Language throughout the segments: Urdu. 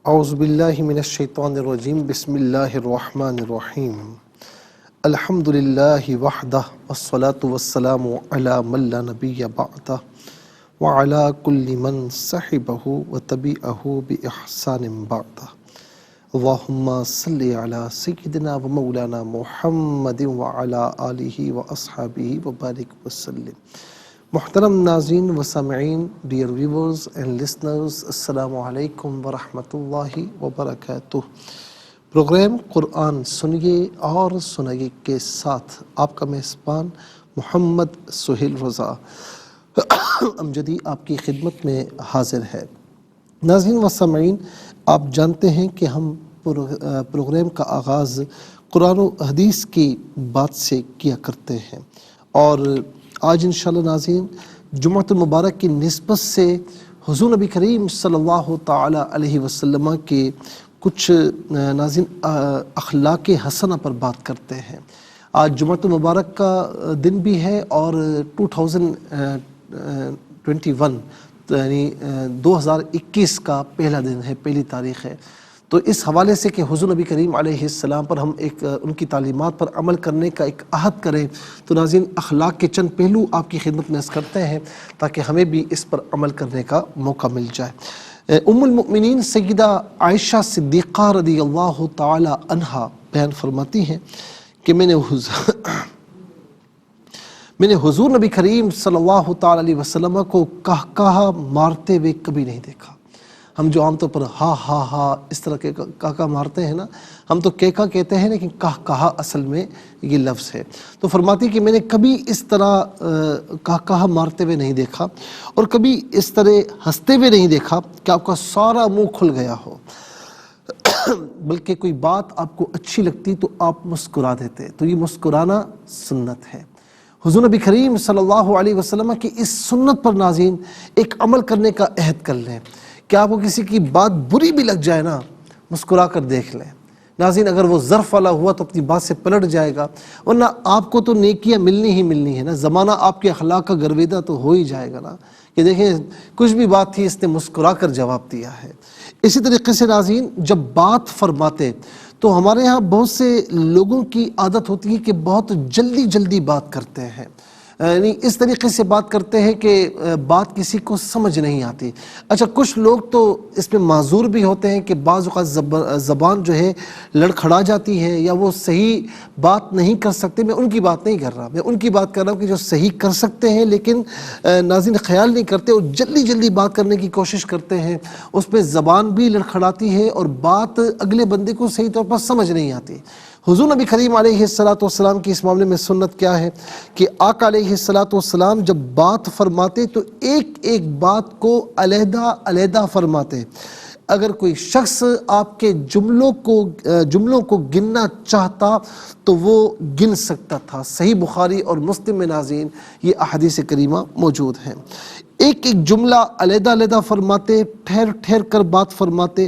اعوذ باللہ من الشیطان الرجیم بسم اللہ الرحمن الرحیم الحمد للہ وحدہ والصلاة والسلام علی من لا نبی بعدہ وعلی کل من صحبہ وتبعہ بإحسان بعدہ اللہم صلی علی سیدنا و مولانا محمد وعلی آلہ واصحابہ وبارک وسلم۔ محترم ناظرین و سامعین، ڈیئر ویورز اینڈ لسنرز، السلام علیکم ورحمۃ اللہ وبرکاتہ۔ پروگرام قرآن سنیے اور سنائیے کے ساتھ آپ کا میزبان محمد سہیل رضا امجدی آپ کی خدمت میں حاضر ہے۔ ناظرین و سامعین، آپ جانتے ہیں کہ ہم پروگرام کا آغاز قرآن و حدیث کی بات سے کیا کرتے ہیں، اور آج انشاءاللہ ناظرین جمعۃ المبارک کی نسبت سے حضور نبی کریم صلی اللہ تعالی علیہ وسلم کے کچھ ناظرین اخلاق حسنہ پر بات کرتے ہیں۔ آج جمعۃ المبارک کا دن بھی ہے اور 2021 یعنی 2021 کا پہلا دن ہے، پہلی تاریخ ہے۔ تو اس حوالے سے کہ حضور نبی کریم علیہ السلام پر ہم ایک ان کی تعلیمات پر عمل کرنے کا ایک عہد کریں، تو ناظرین اخلاق کے چند پہلو آپ کی خدمت میں عرض کرتے ہیں تاکہ ہمیں بھی اس پر عمل کرنے کا موقع مل جائے۔ ام المؤمنین سیدہ عائشہ صدیقہ رضی اللہ تعالی عنہا بیان فرماتی ہیں کہ میں نے حضور نبی کریم صلی اللہ تعالی علیہ وسلم کو کہا مارتے ہوئے کبھی نہیں دیکھا۔ ہم جو عام طور پر ہا اس طرح کے کہا مارتے ہیں نا، ہم تو کیکا کہتے ہیں لیکن کہا اصل میں یہ لفظ ہے۔ تو فرماتی کہ میں نے کبھی اس طرح کہا مارتے ہوئے نہیں دیکھا، اور کبھی اس طرح ہنستے ہوئے نہیں دیکھا کہ آپ کا سارا منہ کھل گیا ہو، بلکہ کوئی بات آپ کو اچھی لگتی تو آپ مسکرا دیتے۔ تو یہ مسکرانا سنت ہے۔ حضور نبی کریم صلی اللہ علیہ وسلم کی اس سنت پر ناظرین ایک عمل کرنے کا عہد کر لیں کہ آپ کو کسی کی بات بری بھی لگ جائے نا، مسکرا کر دیکھ لیں۔ ناظرین اگر وہ ظرف والا ہوا تو اپنی بات سے پلٹ جائے گا، ورنہ آپ کو تو نیکیاں ملنی ہی ملنی ہے نا، زمانہ آپ کے اخلاق کا گرویدہ تو ہو ہی جائے گا نا کہ دیکھیں کچھ بھی بات تھی اس نے مسکرا کر جواب دیا ہے۔ اسی طریقے سے ناظرین جب بات فرماتے تو ہمارے ہاں بہت سے لوگوں کی عادت ہوتی ہے کہ بہت جلدی بات کرتے ہیں، یعنی اس طریقے سے بات کرتے ہیں کہ بات کسی کو سمجھ نہیں آتی۔ اچھا کچھ لوگ تو اس میں معذور بھی ہوتے ہیں کہ بعض اوقات زبان جو ہے لڑکھڑا جاتی ہے یا وہ صحیح بات نہیں کر سکتے۔ میں ان کی بات نہیں کر رہا، میں ان کی بات کر رہا ہوں کہ جو صحیح کر سکتے ہیں لیکن ناظرین خیال نہیں کرتے اور جلدی بات کرنے کی کوشش کرتے ہیں، اس پہ زبان بھی لڑکھڑاتی ہے اور بات اگلے بندے کو صحیح طور پر سمجھ نہیں آتی۔ حضور نبی کریم علیہ السلام کی اس معاملے میں سنت کیا ہے کہ آقا علیہ السلام جب بات فرماتے تو ایک بات کو علیحدہ فرماتے۔ اگر کوئی شخص آپ کے جملوں کو گننا چاہتا تو وہ گن سکتا تھا۔ صحیح بخاری اور مسلم میں ناظرین یہ احادیث کریمہ موجود ہیں۔ ایک جملہ علیحدہ فرماتے، ٹھہر کر بات فرماتے۔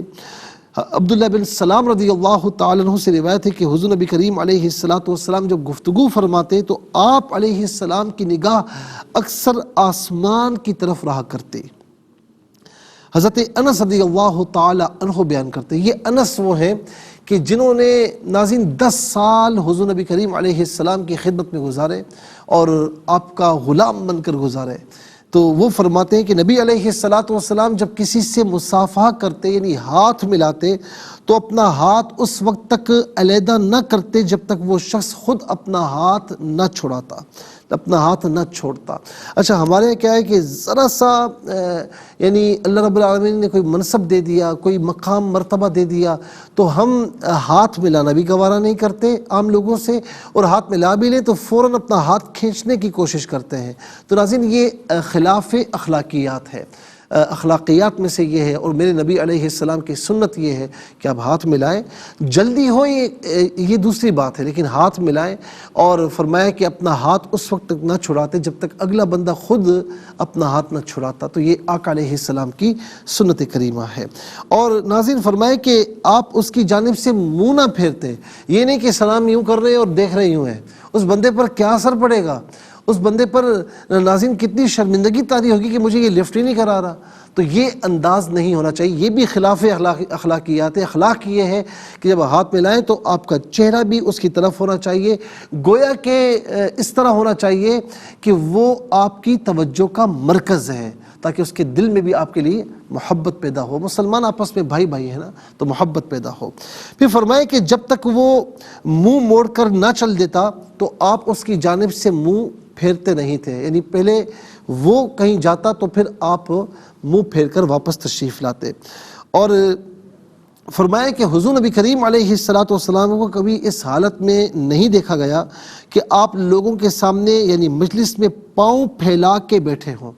عبداللہ بن سلام رضی اللہ تعالیٰ عنہ سے روایت ہے کہ حضور نبی کریم علیہ السلام جب گفتگو فرماتے تو آپ علیہ السلام کی نگاہ اکثر آسمان کی طرف رہا کرتے۔ حضرت انس رضی اللہ تعالیٰ عنہ بیان کرتے، یہ انس وہ ہیں کہ جنہوں نے ناظرین 10 سال حضور نبی کریم علیہ السلام کی خدمت میں گزارے اور آپ کا غلام بن کر گزارے۔ تو وہ فرماتے ہیں کہ نبی علیہ السلام جب کسی سے مصافحہ کرتے یعنی ہاتھ ملاتے تو اپنا ہاتھ اس وقت تک علیحدہ نہ کرتے جب تک وہ شخص خود اپنا ہاتھ نہ چھوڑتا۔ اچھا ہمارے یہاں کیا ہے کہ ذرا سا یعنی اللہ رب العالمین نے کوئی منصب دے دیا، کوئی مقام مرتبہ دے دیا تو ہم ہاتھ ملانا بھی گوارا نہیں کرتے عام لوگوں سے، اور ہاتھ ملا بھی لیں تو فوراً اپنا ہاتھ کھینچنے کی کوشش کرتے ہیں۔ تو ناظرین یہ خلاف اخلاقیات ہے، اخلاقیات میں سے یہ ہے، اور میرے نبی علیہ السلام کی سنت یہ ہے کہ آپ ہاتھ ملائیں، جلدی ہو یہ دوسری بات ہے لیکن ہاتھ ملائیں، اور فرمایا کہ اپنا ہاتھ اس وقت تک نہ چھڑاتے جب تک اگلا بندہ خود اپنا ہاتھ نہ چھڑاتا۔ تو یہ آقا علیہ السلام کی سنت کریمہ ہے۔ اور ناظرین فرمائے کہ آپ اس کی جانب سے منہ نہ پھیرتے، یہ نہیں کہ سلام یوں کر رہے اور دیکھ رہے یوں ہیں، اس بندے پر کیا اثر پڑے گا، اس بندے پر ناظرین کتنی شرمندگی طاری ہوگی کہ مجھے یہ لفٹ ہی نہیں کرا رہا. تو یہ انداز نہیں ہونا چاہیے. یہ بھی خلاف اخلاقیات ہے. اخلاق یہ ہے کہ جب ہاتھ ملائیں تو آپ کا چہرہ بھی اس کی طرف ہونا چاہیے, گویا کہ اس طرح ہونا چاہیے کہ وہ آپ کی توجہ کا مرکز ہے, تاکہ اس کے دل میں بھی آپ کے لیے محبت پیدا ہو. مسلمان آپس میں بھائی بھائی ہے نا, تو محبت پیدا ہو. پھر فرمائے کہ جب تک وہ منہ موڑ کر نہ چل دیتا تو آپ اس کی جانب سے منہ پھیرتے نہیں تھے. یعنی پہلے وہ کہیں جاتا تو پھر آپ منہ پھیر کر واپس تشریف لاتے. اور فرمایا کہ حضور نبی کریم علیہ السلام کو کبھی اس حالت میں نہیں دیکھا گیا کہ آپ لوگوں کے سامنے یعنی مجلس میں پاؤں پھیلا کے بیٹھے ہوں.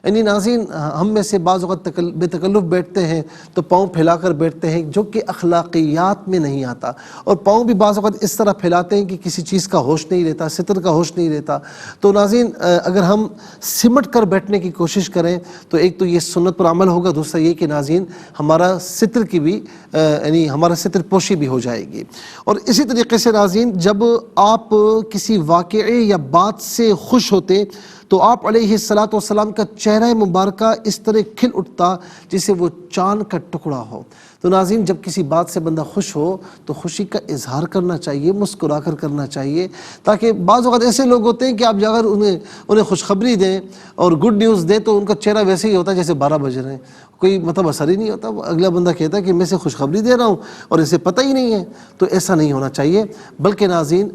یعنی ناظرین ہم میں سے بعض اوقات بے تکلف بیٹھتے ہیں تو پاؤں پھیلا کر بیٹھتے ہیں, جو کہ اخلاقیات میں نہیں آتا. اور پاؤں بھی بعض اوقات اس طرح پھیلاتے ہیں کہ کسی چیز کا ہوش نہیں رہتا, ستر کا ہوش نہیں رہتا. تو ناظرین اگر ہم سمٹ کر بیٹھنے کی کوشش کریں تو ایک تو یہ سنت پر عمل ہوگا, دوسرا یہ کہ ناظرین ہمارا ستر کی بھی یعنی ہمارا ستر پوشی بھی ہو جائے گی. اور اسی طریقے سے ناظرین جب آپ کسی واقعے یا بات سے خوش ہوتے تو آپ علیہ السلام کا چہرہ مبارکہ اس طرح کھل اٹھتا جسے وہ چاند کا ٹکڑا ہو. تو ناظرین جب کسی بات سے بندہ خوش ہو تو خوشی کا اظہار کرنا چاہیے, مسکرا کر کرنا چاہیے, تاکہ بعض اوقات ایسے لوگ ہوتے ہیں کہ آپ اگر انہیں خوشخبری دیں اور گڈ نیوز دیں تو ان کا چہرہ ویسے ہی ہوتا ہے جیسے 12 بج رہے ہیں, کوئی مطلب اثر ہی نہیں ہوتا. اگلا بندہ کہتا ہے کہ میں اسے خوشخبری دے رہا ہوں اور اسے پتہ ہی نہیں ہے. تو ایسا نہیں ہونا چاہیے, بلکہ ناظرین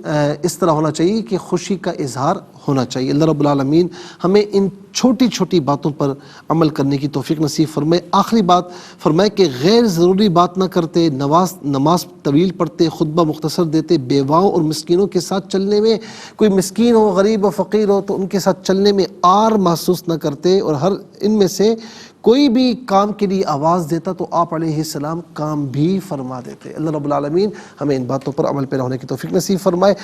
اس طرح ہونا چاہیے کہ خوشی کا اظہار ہونا چاہیے. اللہ رب العالمین ہمیں ان چھوٹی چھوٹی باتوں پر عمل کرنے کی توفیق نصیب فرمائے. آخری بات فرمائے کہ غیر ضروری بات نہ کرتے, نماز طویل پڑھتے, خطبہ مختصر دیتے, بیواؤں اور مسکینوں کے ساتھ چلنے میں, کوئی مسکین ہو, غریب ہو, فقیر ہو تو ان کے ساتھ چلنے میں آر محسوس نہ کرتے, اور ہر ان میں سے کوئی بھی کام کے لیے آواز دیتا تو آپ علیہ السلام کام بھی فرما دیتے. اللہ رب العالمین ہمیں ان باتوں پر عمل پیرا ہونے کی توفیق نصیب فرمائے.